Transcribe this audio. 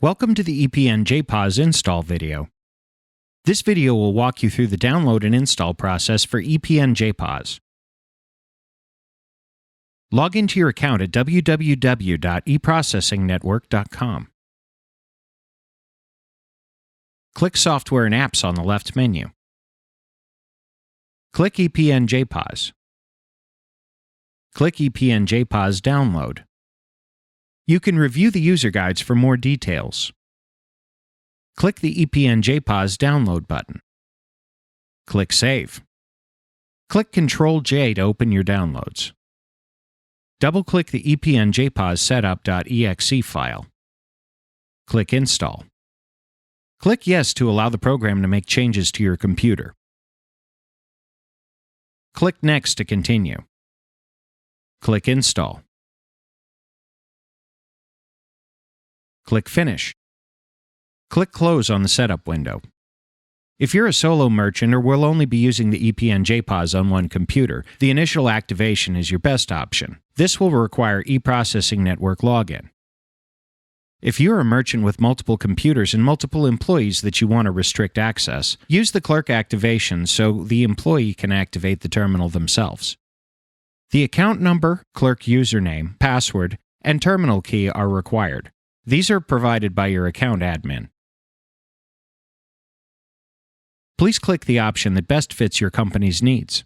Welcome to the ePNJPOS install video. This video will walk you through the download and install process for ePNJPOS. Log into your account at www.eprocessingnetwork.com. Click Software and Apps on the left menu. Click ePNJPOS. Click ePNJPOS Download. You can review the user guides for more details. Click the ePNJPOS Download button. Click Save. Click Ctrl-J to open your downloads. Double-click the ePNJPOS setup.exe file. Click Install. Click Yes to allow the program to make changes to your computer. Click Next to continue. Click Install. Click Finish. Click Close on the setup window. If you're a solo merchant or will only be using the ePNJPOS on one computer, the initial activation is your best option. This will require eProcessing Network login. If you're a merchant with multiple computers and multiple employees that you want to restrict access, use the clerk activation so the employee can activate the terminal themselves. The account number, clerk username, password, and terminal key are required. These are provided by your account admin. Please click the option that best fits your company's needs.